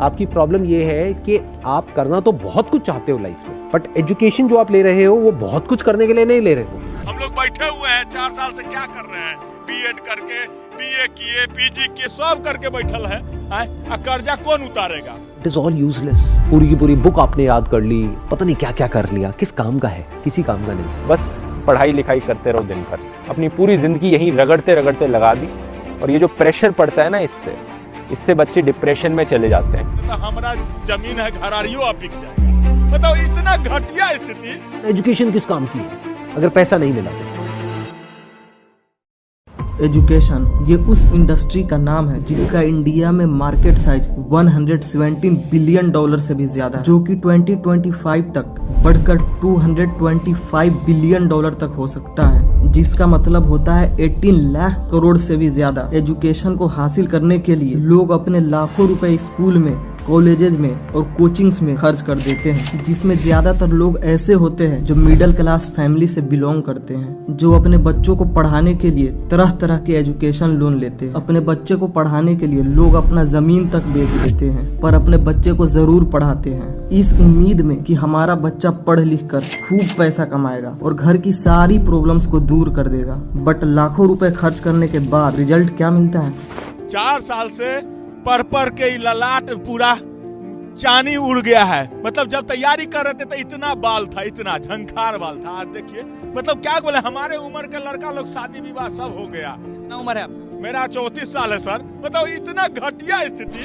आपकी प्रॉब्लम ये है कि आप करना तो बहुत कुछ चाहते हो लाइफ में, बट एजुकेशन जो आप ले रहे हो वो बहुत कुछ करने के लिए नहीं ले रहे हो। हम लोग बैठे हुए हैं 4 साल से क्या कर रहे हैं, बीएड करके, बीए किए, पीजी किए, सब करके बैठल है, कर्जा कौन उतारेगा? It is all useless. पूरी की पूरी बुक आपने याद कर ली, पता नहीं क्या क्या कर लिया, किस काम का है? किसी काम का नहीं। बस पढ़ाई लिखाई करते रहो दिन भर, अपनी पूरी जिंदगी यहीं रगड़ते रगड़ते लगा दी। और ये जो प्रेशर पड़ता है ना, इससे बच्चे डिप्रेशन में चले जाते हैं। तो हमारा जमीन है, घरारियों बिक जाएगा। बताओ इतना घटिया स्थिति। एजुकेशन किस काम की है अगर पैसा नहीं मिला? एजुकेशन ये उस इंडस्ट्री का नाम है जिसका इंडिया में मार्केट साइज 117 बिलियन डॉलर से भी ज्यादा है, जो कि 2025 तक बढ़कर 225 बिलियन डॉलर तक हो सकता है, जिसका मतलब होता है 18 लाख करोड़ से भी ज्यादा। एजुकेशन को हासिल करने के लिए लोग अपने लाखों रुपए स्कूल में, कॉलेजेस में और कोचिंग्स में खर्च कर देते हैं, जिसमें ज्यादातर लोग ऐसे होते हैं जो मिडिल क्लास फैमिली से बिलोंग करते हैं, जो अपने बच्चों को पढ़ाने के लिए तरह तरह के एजुकेशन लोन लेते हैं। अपने बच्चे को पढ़ाने के लिए लोग अपना जमीन तक बेच देते हैं, पर अपने बच्चे को जरूर पढ़ाते हैं, इस उम्मीद में कि हमारा बच्चा पढ़ लिख कर खूब पैसा कमाएगा और घर की सारी प्रॉब्लम्स को दूर कर देगा। बट लाखों रुपए खर्च करने के बाद रिजल्ट क्या मिलता है? 4 साल से पर के ललाट पूरा चानी उड़ गया है। मतलब जब तैयारी कर रहे थे तो इतना बाल था, इतना झंखार बाल था। आज देखिए, मतलब क्या बोले, हमारे उम्र के लड़का लोग शादी विवाह सब हो गया। कितना उम्र है? मेरा 34 साल है सर। बताओ इतना घटिया स्थिति।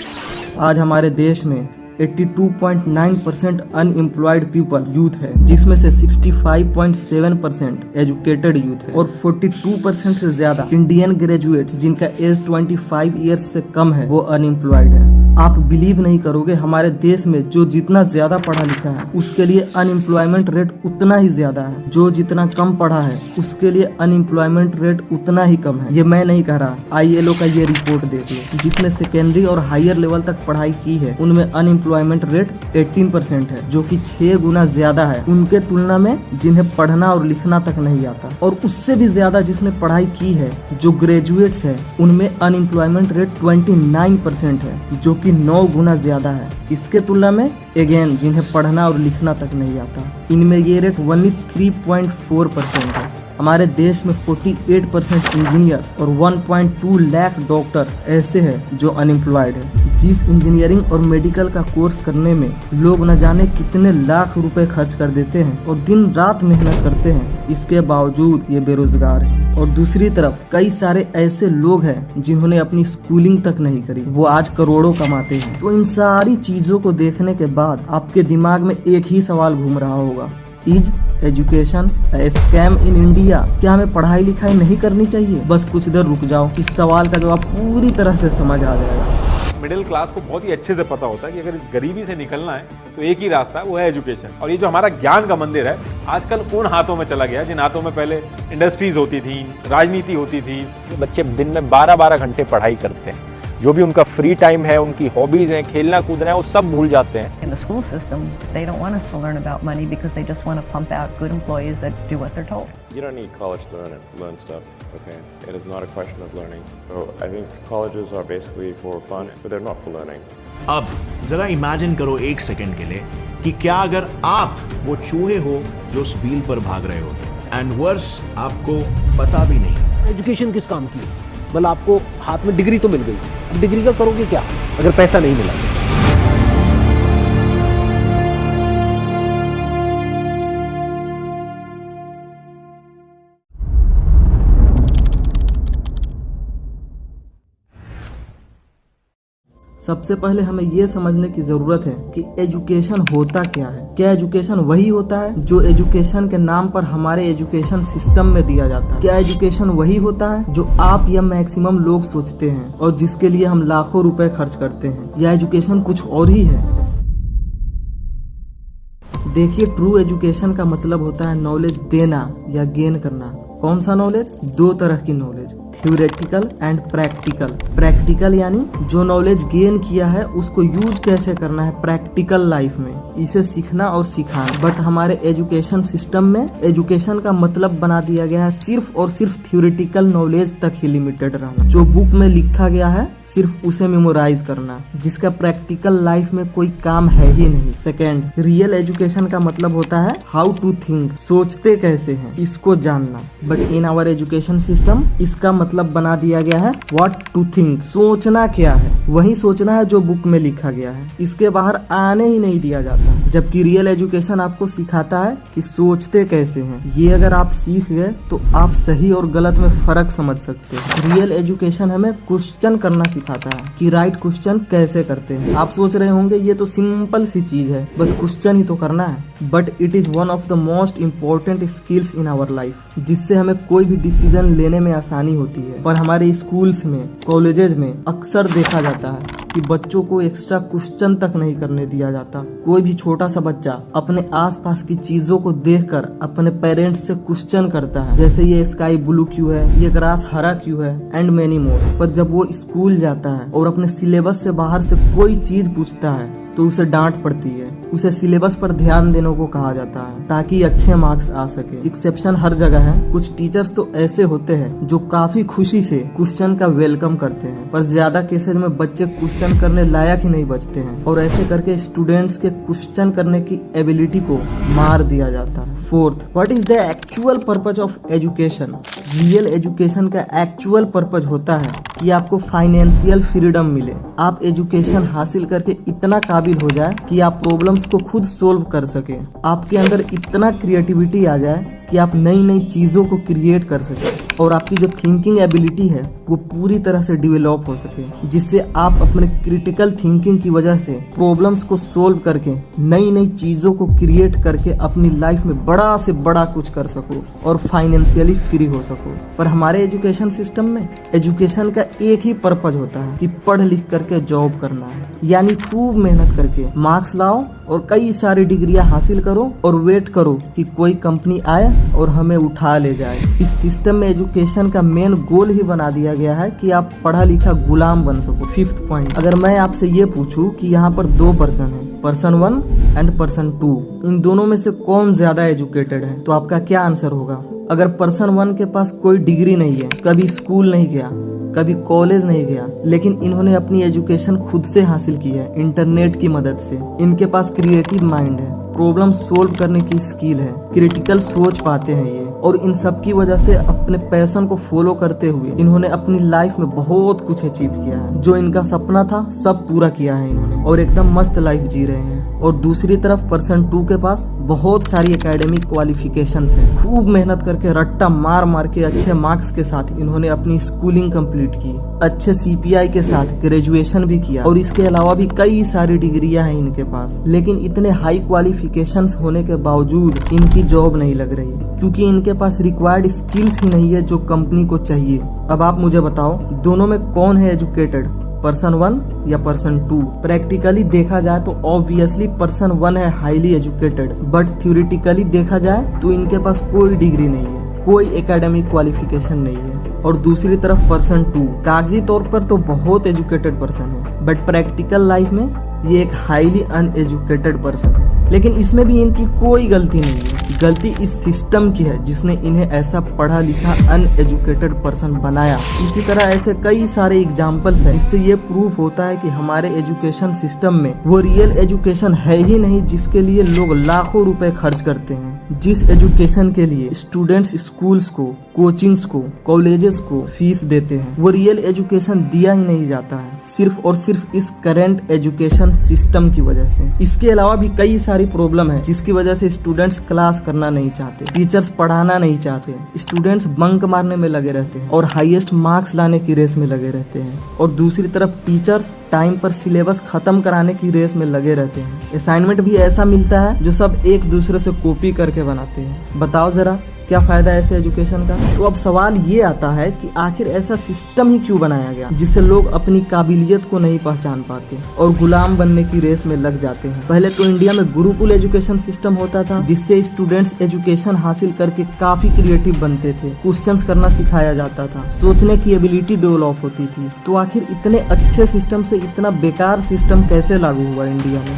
आज हमारे देश में 82.9% अनएम्प्लॉयड पीपल यूथ है, जिसमें से 65.7% एजुकेटेड यूथ है और 42% से ज्यादा इंडियन ग्रेजुएट्स जिनका एज 25 ईयर्स से कम है वो अनएम्प्लॉयड है। आप बिलीव नहीं करोगे, हमारे देश में जो जितना ज्यादा पढ़ा लिखा है उसके लिए अनएम्प्लॉयमेंट रेट उतना ही ज्यादा है, जो जितना कम पढ़ा है उसके लिए अनएम्प्लॉयमेंट रेट उतना ही कम है। ये मैं नहीं कह रहा, ILO का ये रिपोर्ट देखिए, जिसने सेकेंडरी और हायर लेवल तक पढ़ाई की है उनमें अनएम्प्लॉयमेंट रेट 18% है, जो कि 6 गुना ज्यादा है उनके तुलना में जिन्हें पढ़ना और लिखना तक नहीं आता। और उससे भी ज्यादा जिसने पढ़ाई की है, जो ग्रेजुएट्स है, उनमें अनएम्प्लॉयमेंट रेट 29% है, जो कि 9 गुना ज्यादा है इसके तुलना में अगेन जिन्हें पढ़ना और लिखना तक नहीं आता। इनमें ये रेट 13.4% है। हमारे देश में 48% इंजीनियर्स और 1.2 लाख डॉक्टर्स ऐसे हैं जो अनएम्प्लॉयड है। जिस इंजीनियरिंग और मेडिकल का कोर्स करने में लोग न जाने कितने लाख रुपए खर्च कर देते हैं और दिन रात मेहनत करते हैं, इसके बावजूद ये बेरोजगार है। और दूसरी तरफ कई सारे ऐसे लोग हैं जिन्होंने अपनी स्कूलिंग तक नहीं करी, वो आज करोड़ों कमाते हैं। तो इन सारी चीजों को देखने के बाद आपके दिमाग में एक ही सवाल घूम रहा होगा, is education A scam in India? क्या हमें पढ़ाई लिखाई नहीं करनी चाहिए? बस कुछ देर रुक जाओ, इस सवाल का जवाब पूरी तरह से समझ आ जाएगा। मिडिल क्लास को बहुत ही अच्छे से पता होता है कि अगर इस गरीबी से निकलना है तो एक ही रास्ता है, वो है एजुकेशन। और ये जो हमारा ज्ञान का मंदिर है आजकल उन हाथों में चला गया जिन हाथों में पहले इंडस्ट्रीज होती थी, राजनीति होती थी। बच्चे दिन में 12-12 घंटे पढ़ाई करते हैं, जो भी उनका फ्री टाइम है, उनकी हॉबीज हैं, खेलना कूदना है, वो सब भूल जाते हैं। In the school system, they don't want us to learn about money because they just want to pump out good employees that do what they're told. You don't need college to learn stuff, okay? It is not a question of learning. So I think colleges are basically for fun, but they're not for learning. अब जरा imagine करो एक second के लिए कि क्या अगर आप वो चूहे हो जो उस व्हील पर भाग रहे हो, एंड वर्स आपको पता भी नहीं। एजुकेशन किस काम की है? मतलब आपको हाथ में डिग्री तो मिल गई, अब डिग्री का करोगे क्या अगर पैसा नहीं मिला? सबसे पहले हमें ये समझने की जरूरत है कि एजुकेशन होता क्या है। क्या एजुकेशन वही होता है जो एजुकेशन के नाम पर हमारे एजुकेशन सिस्टम में दिया जाता है? क्या एजुकेशन वही होता है जो आप या मैक्सिमम लोग सोचते हैं और जिसके लिए हम लाखों रुपए खर्च करते हैं? या एजुकेशन कुछ और ही है? देखिए, ट्रू एजुकेशन का मतलब होता है नॉलेज देना या गेन करना। कौन सा नॉलेज? 2 तरह की knowledge, theoretical and practical. Practical यानी जो नॉलेज गेन किया है उसको यूज कैसे करना है प्रैक्टिकल लाइफ में, इसे सीखना और सिखाना। बट हमारे एजुकेशन सिस्टम में एजुकेशन का मतलब बना दिया गया है सिर्फ और सिर्फ थ्योरेटिकल नॉलेज तक ही लिमिटेड रहना। जो बुक में लिखा गया है सिर्फ उसे मेमोराइज करना, जिसका प्रैक्टिकल लाइफ में कोई काम है ही नहीं। सेकेंड, रियल एजुकेशन का मतलब होता है हाउ टू थिंक, सोचते कैसे हैं इसको जानना। But in our education system इसका मतलब बना दिया गया है व्हाट टू थिंक, सोचना क्या है वही सोचना है जो बुक में लिखा गया है, इसके बाहर आने ही नहीं दिया जाता। जबकि रियल एजुकेशन आपको सिखाता है कि सोचते कैसे हैं। ये अगर आप सीख गए तो आप सही और गलत में फर्क समझ सकते हैं। रियल एजुकेशन हमें क्वेश्चन करना सिखाता है कि राइट क्वेश्चन कैसे करते हैं। आप सोच रहे होंगे ये तो सिंपल सी चीज है, बस क्वेश्चन ही तो करना है। But it is one of the most important skills in our life, जिससे हमें कोई भी डिसीजन लेने में आसानी होती है। पर हमारे स्कूल्स में, कॉलेजेस में अक्सर देखा जाता है कि बच्चों को एक्स्ट्रा क्वेश्चन तक नहीं करने दिया जाता। कोई भी छोटा सा बच्चा अपने आसपास की चीजों को देखकर अपने पेरेंट्स से क्वेश्चन करता है, जैसे ये स्काई ब्लू क्यों है, ये ग्रास हरा क्यों है, एंड मेनी मोर। पर जब वो स्कूल जाता है और अपने सिलेबस से बाहर से कोई चीज पूछता है तो उसे डांट पड़ती है। उसे सिलेबस पर ध्यान देने को कहा जाता है ताकि अच्छे मार्क्स आ सके। एक्सेप्शन हर जगह है। कुछ टीचर्स तो ऐसे होते हैं जो काफी खुशी से क्वेश्चन का वेलकम करते हैं, पर ज्यादा केसेज में बच्चे क्वेश्चन करने लायक ही नहीं बचते हैं और ऐसे करके स्टूडेंट्स के क्वेश्चन करने की एबिलिटी को मार दिया जाता है। Fourth, what is the actual purpose of education. Real education का एक्चुअल पर्पज होता है कि आपको फाइनेंशियल फ्रीडम मिले। आप एजुकेशन हासिल करके इतना काबिल हो जाए कि आप प्रॉब्लम्स को खुद सोल्व कर सके। आपके अंदर इतना क्रिएटिविटी आ जाए कि आप नई नई चीजों को क्रिएट कर सके और आपकी जो थिंकिंग एबिलिटी है वो पूरी तरह से डेवलप हो सके, जिससे आप अपने क्रिटिकल थिंकिंग की वजह से प्रॉब्लम्स को सोल्व करके नई नई चीजों को क्रिएट करके अपनी लाइफ में बड़ा से बड़ा कुछ कर सको और फाइनेंशियली फ्री हो सको। पर हमारे एजुकेशन सिस्टम में एजुकेशन का एक ही पर्पज होता है कि पढ़ लिख करके जॉब करना है, यानी खूब मेहनत करके मार्क्स लाओ और कई सारी डिग्रियां हासिल करो और वेट करो कि कोई कंपनी आए और हमें उठा ले जाए। इस सिस्टम में एजुकेशन का मेन गोल ही बना दिया गया है कि आप पढ़ा लिखा गुलाम बन सको। फिफ्थ पॉइंट, अगर मैं आपसे ये पूछूं कि यहाँ पर 2 पर्सन है, पर्सन 1 एंड पर्सन 2, इन दोनों में से कौन ज्यादा एजुकेटेड है, तो आपका क्या आंसर होगा। अगर पर्सन 1 के पास कोई डिग्री नहीं है, कभी स्कूल नहीं गया, कभी कॉलेज नहीं गया, लेकिन इन्होंने अपनी एजुकेशन खुद से हासिल की है इंटरनेट की मदद से। इनके पास क्रिएटिव माइंड है, प्रॉब्लम सोल्व करने की स्किल है, क्रिटिकल सोच पाते हैं ये, और इन सब की वजह से अपने पैशन को फॉलो करते हुए इन्होंने अपनी लाइफ में बहुत कुछ अचीव किया है। जो इनका सपना था सब पूरा किया है इन्होंने और एकदम मस्त लाइफ जी रहे हैं। और दूसरी तरफ पर्सन 2 के पास बहुत सारी एकेडमिक क्वालिफिकेशंस हैं। खूब मेहनत करके रट्टा मार मार के अच्छे मार्क्स के साथ इन्होंने अपनी स्कूलिंग कंप्लीट की, अच्छे CPI के साथ ग्रेजुएशन भी किया और इसके अलावा भी कई सारी डिग्रियां हैं इनके पास। लेकिन इतने हाई क्वालिफिकेशंस होने के बावजूद इनकी जॉब नहीं लग रही क्योंकि इनके पास रिक्वायर्ड स्किल्स ही नहीं है जो कंपनी को चाहिए। अब आप मुझे बताओ दोनों में कौन है एजुकेटेड, पर्सन 1 या पर्सन 2। प्रैक्टिकली देखा जाए तो ऑब्वियसली पर्सन 1 है हाईली एजुकेटेड, बट थ्योरेटिकली देखा जाए तो इनके पास कोई डिग्री नहीं है, कोई एकेडमिक क्वालिफिकेशन नहीं है। और दूसरी तरफ पर्सन 2 कागजी तौर पर तो बहुत एजुकेटेड पर्सन है, बट प्रैक्टिकल लाइफ में ये एक हाईली अनएजुकेटेड पर्सन है। लेकिन इसमें भी इनकी कोई गलती नहीं है, गलती इस सिस्टम की है जिसने इन्हें ऐसा पढ़ा लिखा अनएजुकेटेड पर्सन बनाया। इसी तरह ऐसे कई सारे एग्जाम्पल्स हैं जिससे ये प्रूफ होता है कि हमारे एजुकेशन सिस्टम में वो रियल एजुकेशन है ही नहीं जिसके लिए लोग लाखों रुपए खर्च करते हैं। जिस एजुकेशन के लिए स्टूडेंट्स स्कूल्स को, कोचिंग्स को, कॉलेजेस को फीस देते हैं, वो रियल एजुकेशन दिया ही नहीं जाता है, सिर्फ और सिर्फ इस करंट एजुकेशन सिस्टम की वजह से। इसके अलावा भी कई सारी प्रॉब्लम है जिसकी वजह से स्टूडेंट्स क्लास करना नहीं चाहते, टीचर्स पढ़ाना नहीं चाहते, स्टूडेंट्स बंक मारने में लगे रहते हैं और हाईएस्ट मार्क्स लाने की रेस में लगे रहते हैं। और दूसरी तरफ टीचर्स टाइम पर सिलेबस खत्म कराने की रेस में लगे रहते हैं। असाइनमेंट भी ऐसा मिलता है जो सब एक दूसरे से कॉपी करके बनाते हैं। बताओ जरा क्या फायदा ऐसे एजुकेशन का? तो अब सवाल ये आता है कि आखिर ऐसा सिस्टम ही क्यों बनाया गया जिससे लोग अपनी काबिलियत को नहीं पहचान पाते और गुलाम बनने की रेस में लग जाते हैं। पहले तो इंडिया में गुरुकुल एजुकेशन सिस्टम होता था, जिससे स्टूडेंट्स एजुकेशन हासिल करके काफी क्रिएटिव बनते थे, क्वेश्चंस करना सिखाया जाता था, सोचने की एबिलिटी डेवलप होती थी। तो आखिर इतने अच्छे सिस्टम से इतना बेकार सिस्टम कैसे लागू हुआ इंडिया में?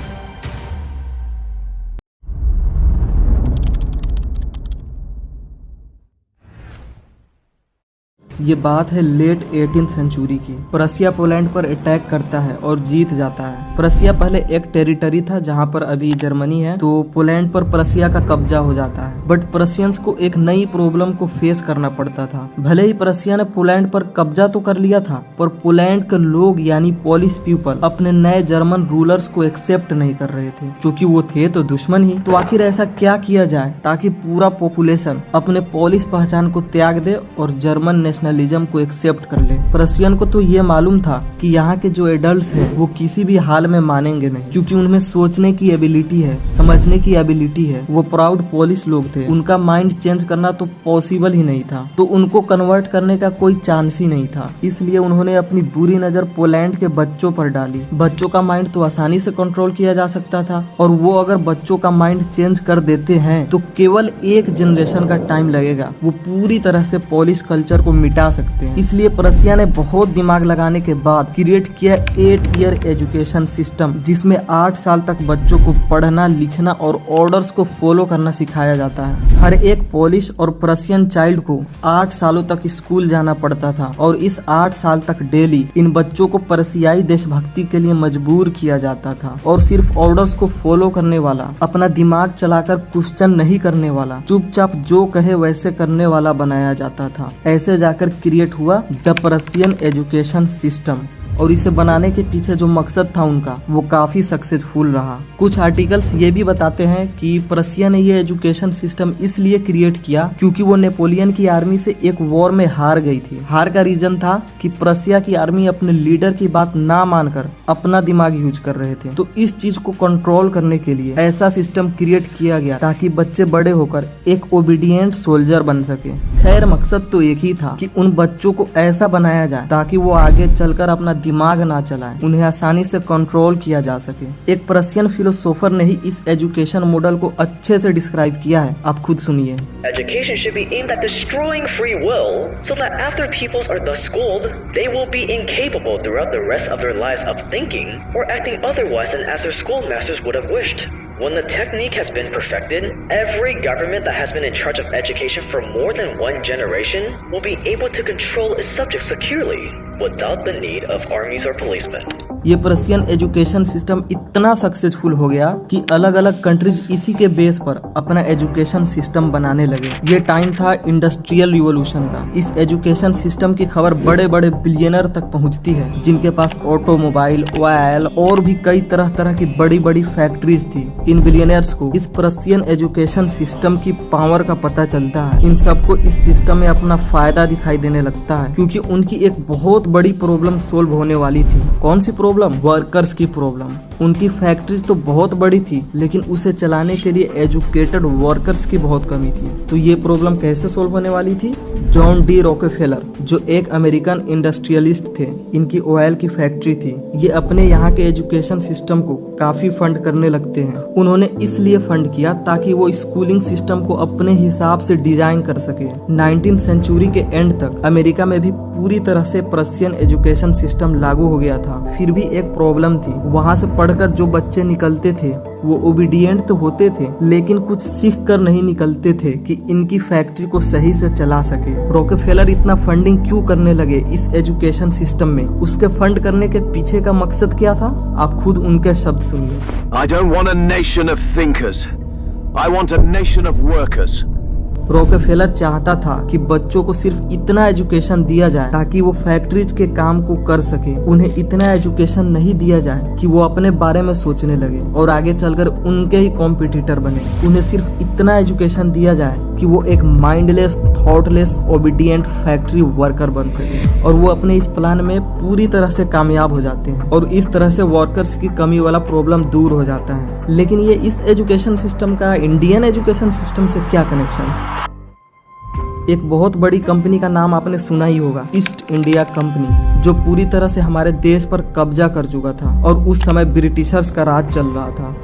ये बात है लेट 18th सेंचुरी की। प्रशिया पोलैंड पर अटैक करता है और जीत जाता है। प्रशिया पहले एक टेरिटरी था जहां पर अभी जर्मनी है, तो पोलैंड पर प्रशिया का कब्जा हो जाता है। बट प्रशियंस को एक नई प्रॉब्लम को फेस करना पड़ता था। भले ही प्रशिया ने पोलैंड पर कब्जा तो कर लिया था, पर पोलैंड के लोग यानी पोलिश पीपल अपने नए जर्मन रूलर्स को एक्सेप्ट नहीं कर रहे थे, क्योंकि वो थे तो दुश्मन ही। तो आखिर ऐसा क्या किया जाए ताकि पूरा पॉपुलेशन अपने पोलिश पहचान को त्याग दे और जर्मन नेशनलिज्म को एक्सेप्ट कर ले? प्रशियन को तो ये मालूम था कि यहाँ के जो एडल्ट्स हैं वो किसी भी हाल में मानेंगे नहीं, क्योंकि उनमें सोचने की एबिलिटी है, समझने की एबिलिटी है। वो प्राउड पोलिश लोग थे, उनका माइंड चेंज करना तो पॉसिबल ही नहीं था, तो उनको कन्वर्ट करने का कोई चांस ही नहीं था। इसलिए उन्होंने अपनी बुरी नजर पोलैंड के बच्चों पर डाली। बच्चों का माइंड तो आसानी से कंट्रोल किया जा सकता था, और वो अगर बच्चों का माइंड चेंज कर देते हैं तो केवल एक जनरेशन का टाइम लगेगा, वो पूरी तरह से पोलिश कल्चर को मिटा सकते हैं। इसलिए प्रशिया ने बहुत दिमाग लगाने के बाद क्रिएट किया 8 ईयर एजुकेशन सिस्टम, जिसमें 8 साल तक बच्चों को पढ़ना, लिखना और ऑर्डर्स को फॉलो करना सिखाया जाता है। हर एक पोलिश और प्रशियन चाइल्ड को 8 सालों तक स्कूल जाना पड़ता था, और इस 8 साल तक डेली इन बच्चों को प्रशियाई देशभक्ति के लिए मजबूर किया जाता था। और सिर्फ ऑर्डर्स को फॉलो करने वाला, अपना दिमाग चलाकर क्वेश्चन नहीं करने वाला, चुपचाप जो कहे वैसे करने वाला बनाया जाता था। ऐसे जाकर क्रिएट हुआ द प्रशियन एजुकेशन सिस्टम, और इसे बनाने के पीछे जो मकसद था उनका, वो काफी सक्सेसफुल रहा। कुछ आर्टिकल्स ये भी बताते हैं कि प्रशिया ने ये एजुकेशन सिस्टम इसलिए क्रिएट किया क्योंकि वो नेपोलियन की आर्मी से एक वॉर में हार गई थी। हार का रीजन था कि प्रशिया की आर्मी अपने लीडर की बात ना मानकर अपना दिमाग यूज कर रहे थे। तो इस चीज को कंट्रोल करने के लिए ऐसा सिस्टम क्रिएट किया गया ताकि बच्चे बड़े होकर एक ओबीडियंट सोल्जर बन सके। खैर, मकसद तो एक ही था कि उन बच्चों को ऐसा बनाया जाए ताकि वो आगे चलकर अपना दिमाग ना चलाएं, उन्हें आसानी से कंट्रोल किया जा सके। एक प्रशियन फिलोसोफर ने ही इस एजुकेशन मॉडल को अच्छे से डिस्क्राइब किया है, आप खुद सुनिए। Education should be aimed at destroying free will so that after peoples are thus schooled, they will be incapable throughout the rest of their lives of thinking or acting otherwise than as their schoolmasters would have wished. When the technique has been perfected, every government that has been in charge of education for more than one generation will be able to control its subjects securely without the need of armies or policemen. ये Prussian education system इतना successful हो गया कि अलग अलग countries इसी के base पर अपना एजुकेशन सिस्टम बनाने लगे। ये टाइम था इंडस्ट्रियल रिवॉल्यूशन का। इस एजुकेशन सिस्टम की खबर बड़े बड़े बिलियनर तक पहुंचती है, जिनके पास ऑटोमोबाइल, ऑयल और भी कई तरह तरह की बड़ी बड़ी फैक्ट्रीज थी। इन बिलियनर्स को इस प्रशियन एजुकेशन सिस्टम की पावर का पता चलता है। इन सबको इस सिस्टम में अपना फायदा दिखाई देने लगता है, क्योंकि उनकी एक बहुत बड़ी प्रॉब्लम सोल्व होने वाली थी। कौन सी प्रॉब्लम? वर्कर्स की प्रॉब्लम। उनकी फैक्ट्रीज तो बहुत बड़ी थी, लेकिन उसे चलाने के लिए एजुकेटेड वर्कर्स की बहुत कमी थी। तो ये प्रॉब्लम कैसे सोल्व होने वाली थी? जॉन डी रॉकेफेलर, जो एक अमेरिकन इंडस्ट्रियलिस्ट थे, इनकी ऑयल की फैक्ट्री थी। ये अपने यहाँ के एजुकेशन सिस्टम को काफी फंड करने लगते हैं। उन्होंने इसलिए फंड किया ताकि वो स्कूलिंग सिस्टम को अपने हिसाब से डिजाइन कर सके। 19th सेंचुरी के एंड तक अमेरिका में भी पूरी तरह से प्रशियन एजुकेशन सिस्टम लागू हो गया था। फिर भी एक प्रॉब्लम थी, वहाँ से पढ़कर जो बच्चे निकलते थे वो ओबीडियंट तो होते थे, लेकिन कुछ सीख कर नहीं निकलते थे कि इनकी फैक्ट्री को सही से चला सके। रॉकेफेलर इतना फंडिंग क्यों करने लगे इस एजुकेशन सिस्टम में? उसके फंड करने के पीछे का मकसद क्या था? आप खुद उनके शब्द सुनिए। I don't want a nation of thinkers. I want a nation of workers. रॉकेफेलर चाहता था कि बच्चों को सिर्फ इतना एजुकेशन दिया जाए ताकि वो फैक्ट्रीज के काम को कर सके। उन्हें इतना एजुकेशन नहीं दिया जाए कि वो अपने बारे में सोचने लगे और आगे चलकर उनके ही कॉम्पिटिटर बने। उन्हें सिर्फ इतना एजुकेशन दिया जाए कि वो एक mindless, thoughtless, obedient factory worker बन सके। और वो अपने इस प्लान में पूरी तरह से कामयाब हो जाते हैं, और इस तरह से वर्कर्स की कमी वाला प्रॉब्लम दूर हो जाता है। लेकिन ये इस एजुकेशन सिस्टम का इंडियन एजुकेशन सिस्टम से क्या कनेक्शन? एक बहुत बड़ी कंपनी का नाम आपने सुना ही होगा, ईस्ट इंडिया कंपनी, जो पूरी तरह से हमारे देश पर कब्जा कर चुका था और उस समय ब्रिटिशर्स का राज चल रहा था।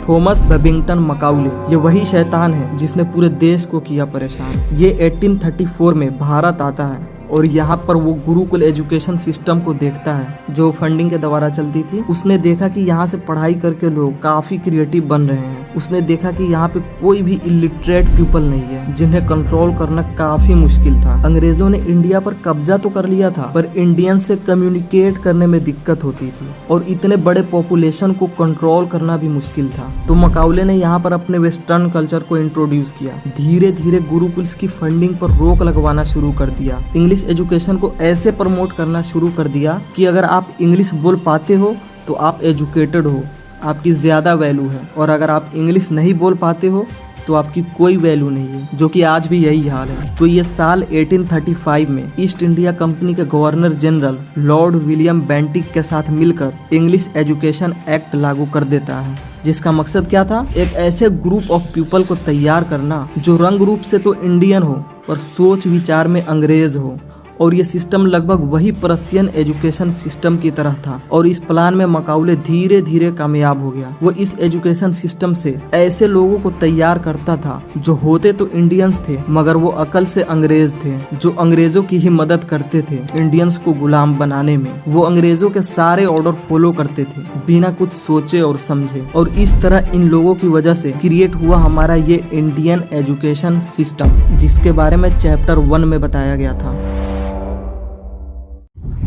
थॉमस बेबिंगटन मकाउले, ये वही शैतान है जिसने पूरे देश को किया परेशान। ये 1834 में भारत आता है और यहाँ पर वो गुरुकुल एजुकेशन सिस्टम को देखता है जो फंडिंग के द्वारा चलती थी। उसने देखा कि यहाँ से पढ़ाई करके लोग काफी क्रिएटिव बन रहे हैं। उसने देखा कि यहाँ पे कोई भी इलिटरेट पीपल नहीं है जिन्हें कंट्रोल करना काफी मुश्किल था। अंग्रेजों ने इंडिया पर कब्जा तो कर लिया था, पर इंडियन से कम्युनिकेट करने में दिक्कत होती थी और इतने बड़े पॉपुलेशन को कंट्रोल करना भी मुश्किल था। तो मकाउले ने यहाँ पर अपने वेस्टर्न कल्चर को इंट्रोड्यूस किया। धीरे धीरे गुरुकुल्स की फंडिंग पर रोक लगवाना शुरू कर दिया। इंग्लिश एजुकेशन को ऐसे प्रमोट करना शुरू कर दिया कि अगर आप इंग्लिश बोल पाते हो तो आप एजुकेटेड हो, आपकी ज्यादा वैल्यू है, और अगर आप इंग्लिश नहीं बोल पाते हो तो आपकी कोई वैल्यू नहीं है, जो कि आज भी यही हाल है। तो ये साल 1835 में ईस्ट इंडिया कंपनी के governor general Lord William Bentinck के साथ मिलकर इंग्लिश एजुकेशन एक्ट लागू कर देता है, जिसका मकसद क्या था? एक ऐसे ग्रुप ऑफ पीपल को तैयार करना जो रंग रूप से तो इंडियन हो पर सोच विचार में अंग्रेज हो। और ये सिस्टम लगभग वही पर्शियन एजुकेशन सिस्टम की तरह था और इस प्लान में मकाउले धीरे धीरे कामयाब हो गया। वो इस एजुकेशन सिस्टम से ऐसे लोगों को तैयार करता था जो होते तो इंडियंस थे मगर वो अकल से अंग्रेज थे, जो अंग्रेजों की ही मदद करते थे इंडियंस को गुलाम बनाने में। वो अंग्रेजों के सारे ऑर्डर फॉलो करते थे बिना कुछ सोचे और समझे, और इस तरह इन लोगों की वजह से क्रिएट हुआ हमारा ये इंडियन एजुकेशन सिस्टम, जिसके बारे में चैप्टर 1 में बताया गया था।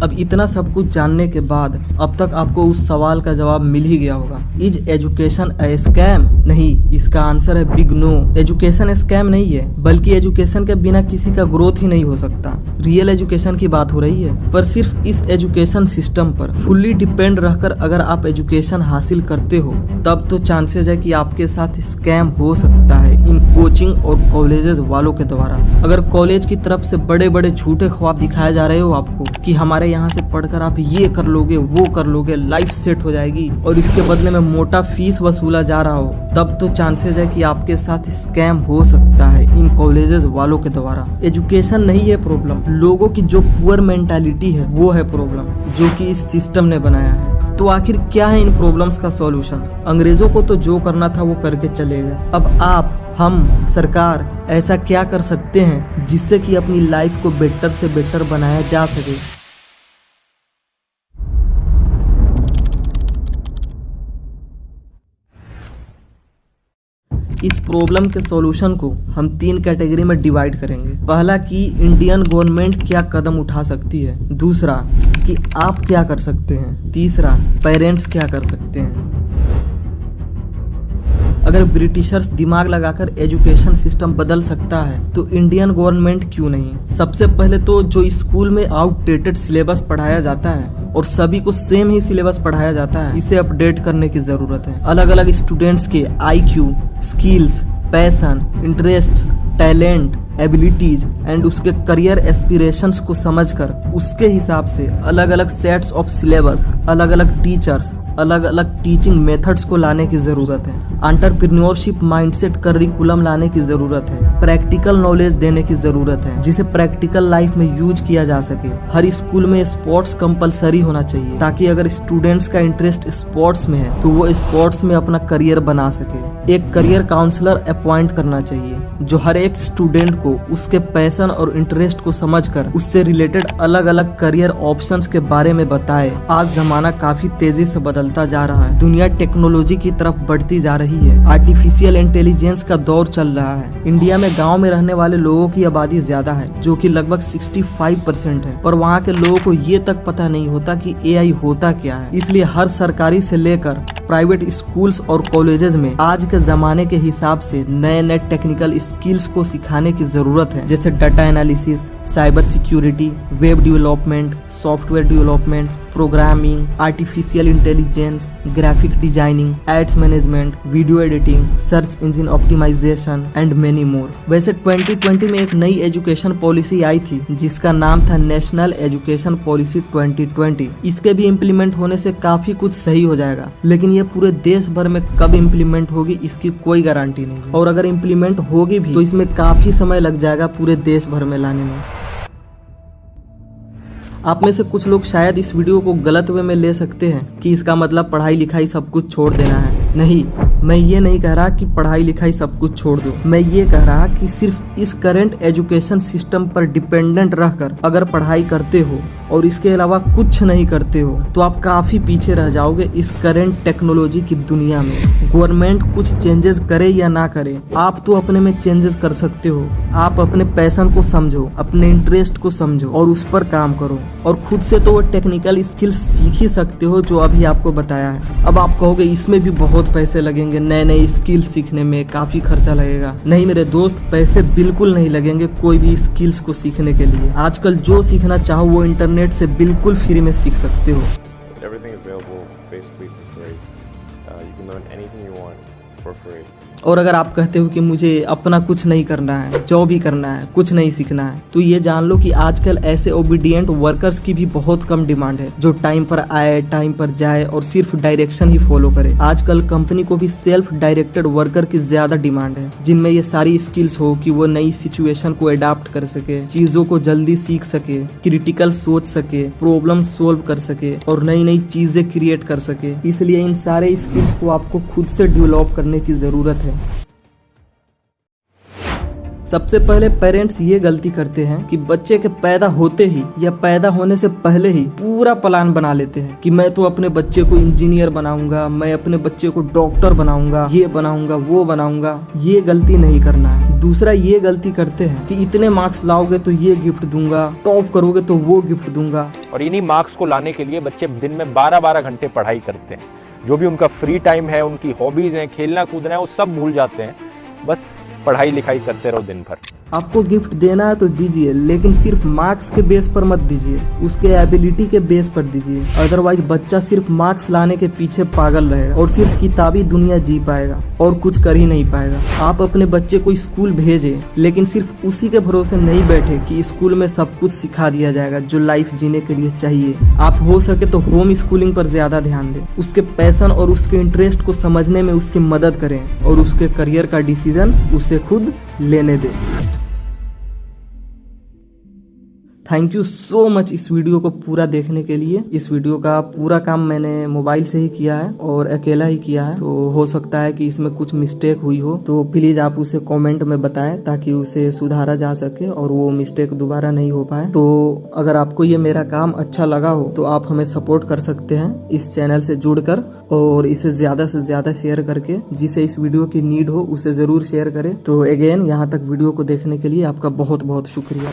अब इतना सब कुछ जानने के बाद अब तक आपको उस सवाल का जवाब मिल ही गया होगा, इज एजुकेशन ए स्कैम? नहीं, इसका आंसर है बिग नो। एजुकेशन स्कैम नहीं है, बल्कि एजुकेशन के बिना किसी का ग्रोथ ही नहीं हो सकता। रियल एजुकेशन की बात हो रही है, पर सिर्फ इस एजुकेशन सिस्टम पर फुल्ली डिपेंड रहकर अगर आप एजुकेशन हासिल करते हो तब तो चांसेस है कि आपके साथ स्कैम हो सकता है इन कोचिंग और कॉलेजेस वालों के द्वारा। अगर कॉलेज की तरफ से बड़े बड़े झूठे ख्वाब दिखाए जा रहे हो आपको कि हमारे यहाँ से पढ़कर आप ये कर लोगे, वो कर लोगे, लाइफ सेट हो जाएगी, और इसके बदले में मोटा फीस वसूला जा रहा हो, तब तो चांसेस है कि आपके साथ स्कैम हो सकता है इन कॉलेजेस वालों के द्वारा। एजुकेशन नहीं है प्रॉब्लम, लोगों की जो पुअर मेंटालिटी है वो है प्रॉब्लम, जो कि इस सिस्टम ने बनाया है। तो आखिर क्या है इन प्रॉब्लम्स का सॉल्यूशन? अंग्रेजों को तो जो करना था वो करके चले गए। अब आप, हम, सरकार ऐसा क्या कर सकते हैं जिससे कि अपनी लाइफ को बेटर से बेटर बनाया जा सके? इस प्रॉब्लम के सॉल्यूशन को हम 3 कैटेगरी में डिवाइड करेंगे। पहला कि इंडियन गवर्नमेंट क्या कदम उठा सकती है, दूसरा कि आप क्या कर सकते हैं, तीसरा पेरेंट्स क्या कर सकते हैं। अगर ब्रिटिशर्स दिमाग लगाकर एजुकेशन सिस्टम बदल सकता है तो इंडियन गवर्नमेंट क्यों नहीं? सबसे पहले तो जो स्कूल में आउटडेटेड सिलेबस पढ़ाया जाता है और सभी को सेम ही सिलेबस पढ़ाया जाता है, इसे अपडेट करने की जरूरत है। अलग अलग स्टूडेंट्स के IQ, skills, passion, interest, talent, abilities and उसके करियर एस्पिरेशंस को समझकर उसके हिसाब से अलग अलग सेट्स ऑफ सिलेबस, अलग अलग टीचर्स, अलग अलग टीचिंग मेथड्स को लाने की जरूरत है। एंटरप्रेन्योरशिप माइंडसेट करिकुलम लाने की जरूरत है। प्रैक्टिकल नॉलेज देने की जरूरत है जिसे प्रैक्टिकल लाइफ में यूज किया जा सके। हर स्कूल में स्पोर्ट्स कंपलसरी होना चाहिए ताकि अगर स्टूडेंट्स का इंटरेस्ट स्पोर्ट्स में है तो वो स्पोर्ट्स में अपना करियर बना सके। एक करियर काउंसलर अपॉइंट करना चाहिए जो हर एक स्टूडेंट को उसके पैशन और इंटरेस्ट को समझकर उससे रिलेटेड अलग अलग करियर ऑप्शंस के बारे में बताए। आज जमाना काफी तेजी से बदलता जा रहा है, दुनिया टेक्नोलॉजी की तरफ बढ़ती जा रही है, आर्टिफिशियल इंटेलिजेंस का दौर चल रहा है। इंडिया में गांव में रहने वाले लोगों की आबादी ज्यादा है जो कि लगभग 65% है, पर वहाँ के लोगों को ये तक पता नहीं होता कि AI होता क्या है। इसलिए हर सरकारी से लेकर प्राइवेट स्कूल्स और कॉलेजेस में आज के जमाने के हिसाब से नए नए टेक्निकल स्किल्स को सिखाने की जरूरत है, जैसे data analysis, cyber security, web development, software development, programming, artificial intelligence, graphic designing, ads management, video editing, search engine optimisation and many more. वैसे 2020 में एक नई एजुकेशन पॉलिसी आई थी जिसका नाम था नेशनल एजुकेशन पॉलिसी 2020। इसके भी इम्प्लीमेंट होने से काफी कुछ सही हो जाएगा, लेकिन ये पूरे देश भर में कब इम्प्लीमेंट होगी इसकी कोई गारंटी नहीं, और अगर इम्प्लीमेंट होगी भी तो इसमें काफी समय लग जाएगा पूरे देश भर में लाने में। आप में से कुछ लोग शायद इस वीडियो को गलत वे में ले सकते हैं कि इसका मतलब पढ़ाई लिखाई सब कुछ छोड़ देना है। नहीं, मैं ये नहीं कह रहा कि पढ़ाई लिखाई सब कुछ छोड़ दो। मैं ये कह रहा कि सिर्फ इस करंट एजुकेशन सिस्टम पर डिपेंडेंट रहकर अगर पढ़ाई करते हो और इसके अलावा कुछ नहीं करते हो तो आप काफी पीछे रह जाओगे इस करंट टेक्नोलॉजी की दुनिया में। गवर्नमेंट कुछ चेंजेस करे या ना करे, आप तो अपने में चेंजेस कर सकते हो। आप अपने पैशन को समझो, अपने इंटरेस्ट को समझो और उस पर काम करो, और खुद से तो वो टेक्निकल स्किल्स सीख ही सकते हो जो अभी आपको बताया है। अब आप कहोगे इसमें भी बहुत पैसे लगेंगे, नए नए स्किल्स सीखने में काफी खर्चा लगेगा। नहीं मेरे दोस्त, पैसे बिल्कुल नहीं लगेंगे कोई भी स्किल्स को सीखने के लिए। आजकल जो सीखना चाहो वो इंटरनेट से बिल्कुल फ्री में सीख सकते हो। Everything is available basically for free. You can learn anything you want for free. और अगर आप कहते हो कि मुझे अपना कुछ नहीं करना है, जॉब ही करना है, कुछ नहीं सीखना है, तो ये जान लो कि आजकल ऐसे ओबीडिएंट वर्कर्स की भी बहुत कम डिमांड है जो टाइम पर आए, टाइम पर जाए और सिर्फ डायरेक्शन ही फॉलो करे। आजकल कंपनी को भी सेल्फ डायरेक्टेड वर्कर की ज्यादा डिमांड है, जिनमें ये सारी स्किल्स हो कि वो नई सिचुएशन को अडाप्ट कर सके, चीजों को जल्दी सीख सके, क्रिटिकल सोच सके, प्रॉब्लम सोल्व कर सके और नई नई चीजें क्रिएट कर सके। इसलिए इन सारे स्किल्स को आपको खुद से डेवलप करने की जरूरत है। सबसे पहले पेरेंट्स ये गलती करते हैं कि बच्चे के पैदा होते ही या पैदा होने से पहले ही पूरा प्लान बना लेते हैं कि मैं तो अपने बच्चे को इंजीनियर बनाऊंगा, मैं अपने बच्चे को डॉक्टर बनाऊंगा, ये बनाऊंगा, वो बनाऊंगा। ये गलती नहीं करना है। दूसरा ये गलती करते हैं कि इतने मार्क्स लाओगे तो ये गिफ्ट दूंगा, टॉप करोगे तो वो गिफ्ट दूंगा। और इन्हीं मार्क्स को लाने के लिए बच्चे दिन में 12-12 घंटे पढ़ाई करते हैं। जो भी उनका फ्री टाइम है, उनकी हॉबीज हैं, खेलना कूदना है, वो सब भूल जाते हैं। बस पढ़ाई लिखाई करते रहो दिन भर। आपको गिफ्ट देना है तो दीजिए, लेकिन सिर्फ मार्क्स के बेस पर मत दीजिए, उसके एबिलिटी के बेस पर दीजिए। अदरवाइज बच्चा सिर्फ मार्क्स लाने के पीछे पागल रहेगा और सिर्फ किताबी दुनिया जी पाएगा और कुछ कर ही नहीं पाएगा। आप अपने बच्चे को स्कूल भेजें, लेकिन सिर्फ उसी के भरोसे नहीं बैठे कि स्कूल में सब कुछ सिखा दिया जाएगा जो लाइफ जीने के लिए चाहिए। आप हो सके तो होम स्कूलिंग पर ज्यादा ध्यान दें, उसके पैशन और उसके इंटरेस्ट को समझने में उसकी मदद करें और उसके करियर का डिसीजन उसे खुद लेने दें। थैंक यू सो मच इस वीडियो को पूरा देखने के लिए। इस वीडियो का पूरा काम मैंने मोबाइल से ही किया है और अकेला ही किया है, तो हो सकता है कि इसमें कुछ मिस्टेक हुई हो, तो प्लीज आप उसे कमेंट में बताएं ताकि उसे सुधारा जा सके और वो मिस्टेक दोबारा नहीं हो पाए। तो अगर आपको ये मेरा काम अच्छा लगा हो तो आप हमें सपोर्ट कर सकते हैं इस चैनल से जुड़कर, और इसे ज्यादा से ज्यादा शेयर करके। जिसे इस वीडियो की नीड हो उसे जरूर शेयर करें। तो अगेन यहाँ तक वीडियो को देखने के लिए आपका बहुत बहुत शुक्रिया।